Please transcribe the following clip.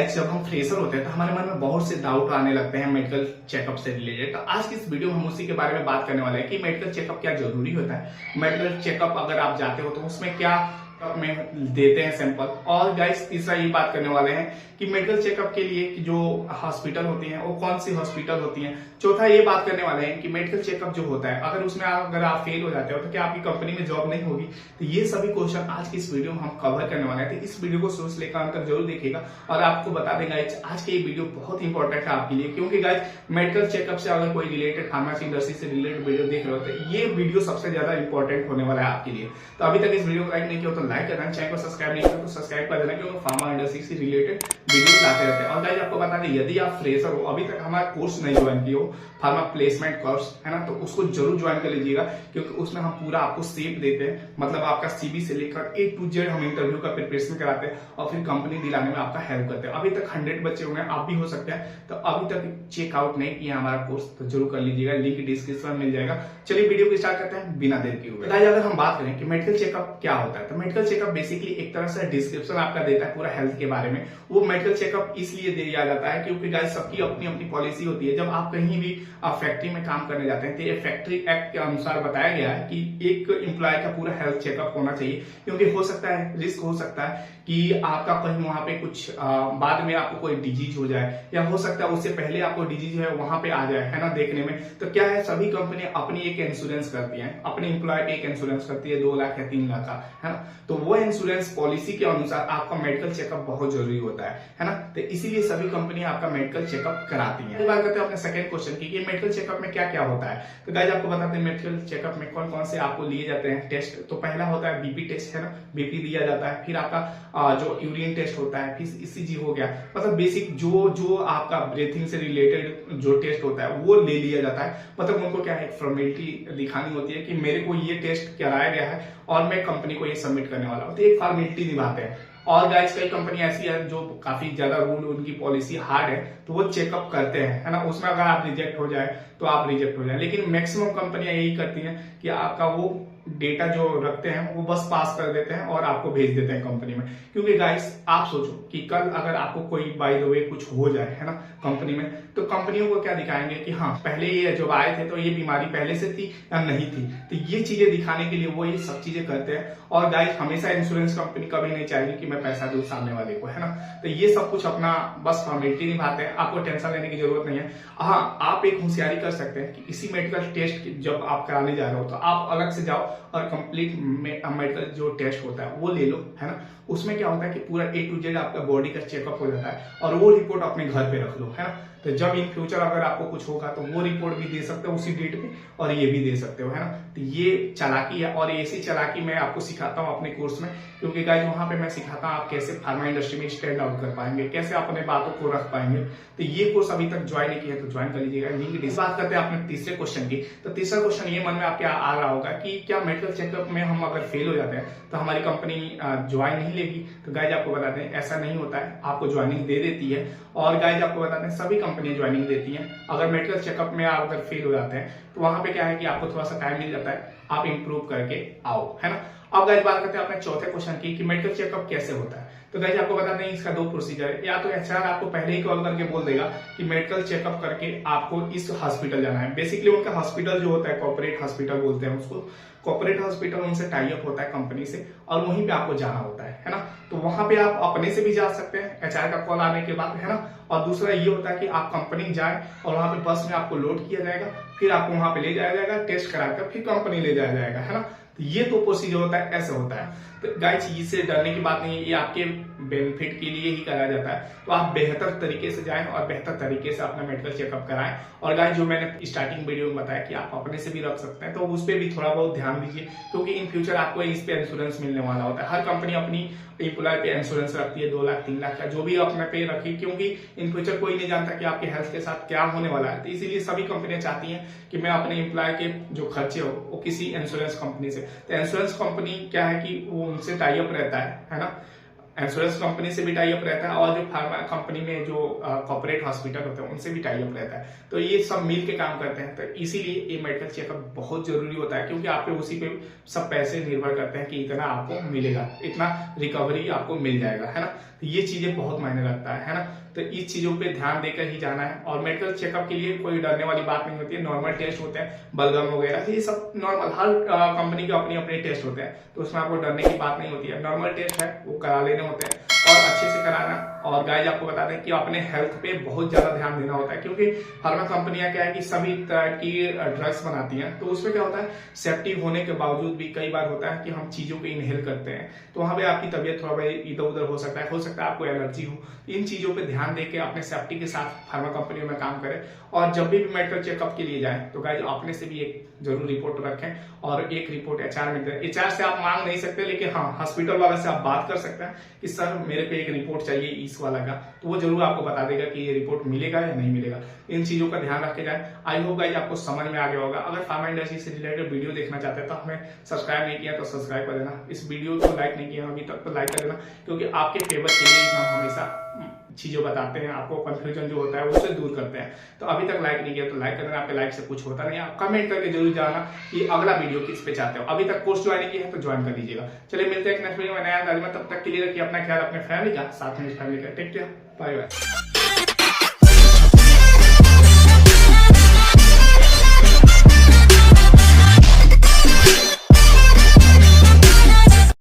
जब हम फ्रेशर होते हैं तो हमारे मन में बहुत से डाउट आने लगते हैं मेडिकल चेकअप से रिलेटेड। तो आज की इस वीडियो में हम उसी के बारे में बात करने वाले हैं कि मेडिकल चेकअप क्या जरूरी होता है। मेडिकल चेकअप अगर आप जाते हो तो उसमें क्या में देते हैं सैंपल। और गाइस तीसरा ये बात करने वाले हैं कि मेडिकल चेकअप के लिए कि जो हॉस्पिटल होती हैं वो कौन सी हॉस्पिटल होती हैं। चौथा ये बात करने वाले हैं कि मेडिकल चेकअप जो होता है अगर उसमें अगर आप फेल हो जाते हो तो क्या आपकी कंपनी में जॉब नहीं होगी। तो ये सभी क्वेश्चन आज की इस वीडियो में हम कवर करने वाले हैं। तो इस वीडियो को शुरू से लेकर अंत तक जरूर देखिएगा और आपको बता दें गाइस आज के ये वीडियो बहुत इंपॉर्टेंट है आपके लिए, क्योंकि गाइस मेडिकल चेकअप से अगर कोई रिलेटेड फार्मेसी इंडस्ट्री से रिलेटेड वीडियो देख रहे हो तो ये वीडियो सबसे ज्यादा इंपॉर्टेंट होने वाला है आपके लिए। तो अभी तक इस वीडियो को लाइक नहीं किया तो लाइक करना, चैनल को सब्सक्राइब नहीं किया तो सब्सक्राइब कर देना, क्योंकि फार्मा इंडस्ट्री से रिलेटेड वीडियो लाते रहते हैं। और गाइस आपको बता दें यदि आप फ्रेशर हो, अभी तक हमारा कोर्स नहीं ज्वाइन किया हो, फार्मा प्लेसमेंट कोर्स है ना, तो उसको जरूर ज्वाइन कर लीजिएगा, क्योंकि उसमें हम पूरा आपको सेप देते हैं। मतलब आपका सीवी से लेकर A to Z हम इंटरव्यू का प्रिपरेशन कराते हैं और फिर कंपनी दिलाने में आपका हेल्प करते हैं। अभी तक 100 बच्चे होंगे, आप भी हो सकते हैं। तो अभी तक चेकआउट नहीं किया हमारा कोर्स तो जरूर कर लीजिएगा, लिंक डिस्क्रिप्शन में मिल जाएगा। चलिए वीडियो को स्टार्ट करते हैं बिना देर किए हुए। अगर हम बात करें कि मेडिकल चेकअप क्या होता है, तो मेडिकल चेकअप बेसिकली एक तरह से डिस्क्रिप्शन आपका देता है पूरा हेल्थ के बारे में। वो मेडिकल चेकअप इसलिए दिया जाता है क्योंकि गाइस सबकी अपनी अपनी पॉलिसी होती है। जब आप कहीं भी फैक्ट्री में काम करने जाते हैं तो ये फैक्ट्री एक्ट के अनुसार बताया गया है कि एक एम्प्लॉय का पूरा हेल्थ चेकअप होना चाहिए, क्योंकि हो सकता है रिस्क हो सकता है कि आपका कहीं वहां पे कुछ बाद में आपको कोई डिजीज हो जाए, या हो सकता है उससे पहले आपको डिजीज है वहां पे आ जाए, है ना, देखने में। तो क्या है, सभी कंपनी अपनी एक इंश्योरेंस करती है, अपने एम्प्लॉय पे एक इंश्योरेंस करती है 2 लाख या 3 लाख का, है ना। तो वो इंश्योरेंस पॉलिसी के अनुसार आपका मेडिकल चेकअप बहुत जरूरी होता है ना। तो इसीलिए सभी कंपनी आपका मेडिकल चेकअप कराती है। बात करते हैं अपने सेकंड क्वेश्चन की, मेडिकल चेकअप में क्या क्या होता है। तो गाइस आपको बताते हैं मेडिकल चेकअप में कौन कौन से आपको लिए जाते हैं टेस्ट। तो पहला होता है बीपी टेस्ट, है ना, बीपी दिया जाता है। फिर आपका जो यूरिन टेस्ट होता है, फिर ईसीजी हो गया, मतलब बेसिक जो आपका ब्रीथिंग से रिलेटेड जो टेस्ट होता है वो ले लिया जाता है। मतलब उनको क्या है, एक फॉर्मेलिटी दिखानी होती है कि मेरे को ये टेस्ट कराया गया है और मैं कंपनी को ये सबमिट करने वाला हूँ, तो एक फॉर्मेलिटी निभाते हैं। और गाइस कई कंपनी ऐसी है जो काफी ज्यादा रूल, उनकी पॉलिसी हार्ड है, तो वो चेकअप करते हैं, है ना। उसमें अगर आप रिजेक्ट हो जाए तो आप रिजेक्ट हो जाए, लेकिन मैक्सिमम कंपनियां यही करती हैं कि आपका वो डेटा जो रखते हैं वो बस पास कर देते हैं और आपको भेज देते हैं कंपनी में। क्योंकि गाइस आप सोचो कि कल अगर आपको कोई बाय द वे कुछ हो जाए, है ना, कंपनी में, तो कंपनियों को क्या दिखाएंगे कि हाँ पहले ये जब आए थे तो ये बीमारी पहले से थी या नहीं थी। तो ये चीजें दिखाने के लिए वो ये सब चीजें करते हैं। और गाइस हमेशा इंश्योरेंस कंपनी कभी नहीं चाहिए कि मैं पैसा दूं सामने वाले को, है ना। तो ये सब कुछ अपना बस फॉर्मेलिटी निभाते हैं, आपको टेंशन लेने की जरूरत नहीं है। हाँ, आप एक होशियारी कर सकते हैं कि इसी मेडिकल टेस्ट जब आप कराने जा रहे हो तो आप अलग से जाओ और कंप्लीट मेडिकल जो टेस्ट होता है वो ले लो, है ना। उसमें क्या होता है कि पूरा A to Z आपका बॉडी का चेकअप हो जाता है और वो रिपोर्ट अपने घर पे रख लो, है ना। तो जब इन फ्यूचर अगर आपको कुछ होगा तो वो रिपोर्ट भी दे सकते हो उसी डेट पे और ये भी दे सकते हो, है ना। तो ये चालाकी है और ऐसी चालाकी मैं आपको सिखाता हूँ अपने कोर्स में, क्योंकि गाइस वहां पे मैं सिखाता हूँ आप कैसे फार्मा इंडस्ट्री में स्टैंड आउट कर पाएंगे, कैसे अपने बातों को रख पाएंगे। तो ये कोर्स अभी तक ज्वाइन नहीं किया तो ज्वाइन कर लीजिएगा, लिंक। इस बात करते हैं अपने तीसरे क्वेश्चन की। तो तीसरा क्वेश्चन ये मन में आपके आ रहा होगा कि क्या मेडिकल चेकअप में हम अगर फेल हो जाते हैं तो हमारी कंपनी ज्वाइन नहीं लेगी। तो गाइस आपको बताते हैं ऐसा नहीं होता है, आपको ज्वाइनिंग दे देती है। और गाइस आपको बताते हैं सभी कंपनियां ज्वाइनिंग देती हैं। अगर मेडिकल चेकअप में आप अगर फेल हो जाते हैं तो वहां पे क्या है कि आपको थोड़ा सा टाइम मिल जाता है, आप इंप्रूव करके आओ, है ना। अब गाइस बात करते हैं अपने चौथे क्वेश्चन की कि मेडिकल चेकअप कैसे होता है। तो गाइस आपको बताते हैं इसका 2 प्रोसीजर है। या तो एचआर आपको पहले ही कॉल करके बोल देगा कि मेडिकल चेकअप करके आपको इस हॉस्पिटल जाना है। बेसिकली उनका हॉस्पिटल जो होता है कॉर्पोरेट हॉस्पिटल बोलते हैं उसको, कॉर्पोरेट हॉस्पिटल उनसे टाई अप होता है कंपनी से और वहीं पे आपको जाना होता है ना। तो वहां पे आप अपने से भी जा सकते हैं एचआर का कॉल आने के बाद, है ना। और दूसरा ये होता है कि आप कंपनी जाए और वहां पे बस में आपको लोड किया जाएगा, फिर आपको वहां पे ले जाया जाएगा, टेस्ट कराकर फिर कंपनी ले जाया जाएगा, है ना। तो ये तो प्रोसीजर होता है, ऐसा होता है। तो गाइस इससे डरने की बात नहीं है, ये आपके बेनिफिट के लिए ही कराया जाता है। तो आप बेहतर तरीके से जाएं और बेहतर तरीके से अपना मेडिकल चेकअप कराएं। और गाइस जो मैंने स्टार्टिंग वीडियो में बताया कि आप अपने से भी रख सकते हैं, तो उस पर भी थोड़ा बहुत ध्यान दीजिए, क्योंकि इन फ्यूचर आपको इस पे इंश्योरेंस मिलने वाला होता है। हर कंपनी अपनी एम्प्लॉय पे इंश्योरेंस रखती है 2 लाख 3 लाख का, जो भी अपने पे रखी, क्योंकि इन फ्यूचर कोई नहीं जानता कि आपके हेल्थ के साथ क्या होने वाला है। तो इसीलिए सभी कंपनियां चाहती हैं कि मैं अपने एम्प्लॉय के जो खर्चे हो वो किसी इंश्योरेंस कंपनी से। तो इंश्योरेंस कंपनी क्या है कि वो उनसे टाई अप रहता है ना। इंश्योरेंस कंपनी से भी टाई अप रहता है और जो फार्मा कंपनी में जो कॉर्पोरेट हॉस्पिटल होते हैं उनसे भी टाई अप रहता है। तो ये सब मिल के काम करते हैं। तो इसीलिए ये मेडिकल चेकअप बहुत जरूरी होता है, क्योंकि आप पे उसी पे सब पैसे निर्भर करते हैं कि इतना आपको मिलेगा, इतना रिकवरी आपको मिल जाएगा, है ना। तो ये चीजें बहुत मायने रखता है ना। तो इस चीजों पे ध्यान देकर ही जाना है। और मेडिकल चेकअप के लिए कोई डरने वाली बात नहीं होती है, नॉर्मल टेस्ट होते हैं, बलगम वगैरह, ये सब नॉर्मल, हर कंपनी के अपने अपने टेस्ट होते हैं, तो उसमें आपको डरने की बात नहीं होती है। नॉर्मल टेस्ट है वो करा लेने होते हैं और अच्छे से कराना। और गाइज आपको बता दें कि अपने हेल्थ पे बहुत ज्यादा ध्यान देना होता है, क्योंकि फार्मा कंपनियां क्या है कि सभी तरह की ड्रग्स बनाती हैं, तो उसमें क्या होता है सेफ्टी होने के बावजूद भी कई बार होता है कि हम चीजों को इनहेल करते हैं, तो वहां पे आपकी तबीयत थोड़ा इधर उधर हो सकता है आपको एलर्जी हो। इन चीजों पे ध्यान देके अपने सेफ्टी के साथ फार्मा कंपनियों में काम करें। और जब भी मेडिकल चेकअप के लिए जाएं तो गाइज अपने से भी एक जरूर रिपोर्ट रखें, और एक रिपोर्ट एचआर में दें। एचआर से आप मांग नहीं सकते, लेकिन हाँ हॉस्पिटल वाले से आप बात कर सकते हैं कि सर मेरे पे एक रिपोर्ट चाहिए इस वाला का, तो वो जरूर आपको बता देगा कि ये रिपोर्ट मिलेगा या नहीं मिलेगा। इन चीजों का ध्यान रखे जाए। आई होप गाइज आपको समझ में आ गया होगा। अगर फार्मा इंडस्ट्री से रिलेटेड वीडियो देखना चाहते हैं तो हमें सब्सक्राइब नहीं किया तो सब्सक्राइब कर देना, इस वीडियो को लाइक नहीं किया अभी तक तो लाइक कर देना, क्योंकि आपके फेवर के लिए हम हमेशा चीजों बताते हैं, आपको कंफ्यूजन जो होता है उससे दूर करते हैं। तो अभी तक लाइक नहीं किया तो लाइक कर देना, आपके लाइक से कुछ होता नहीं, आप कमेंट करके जरूर जाना कि अगला वीडियो किस पे चाहते हो। अभी तक कोर्स ज्वाइन किया है तो ज्वाइन कर लीजिएगा। चलिए मिलते हैं नेक्स्ट वीडियो में नया अंदाज में, तब तक के लिए रखिए अपना ख्याल, अपने फैमिली का, साथ में फैमिली का। Take care, bye bye.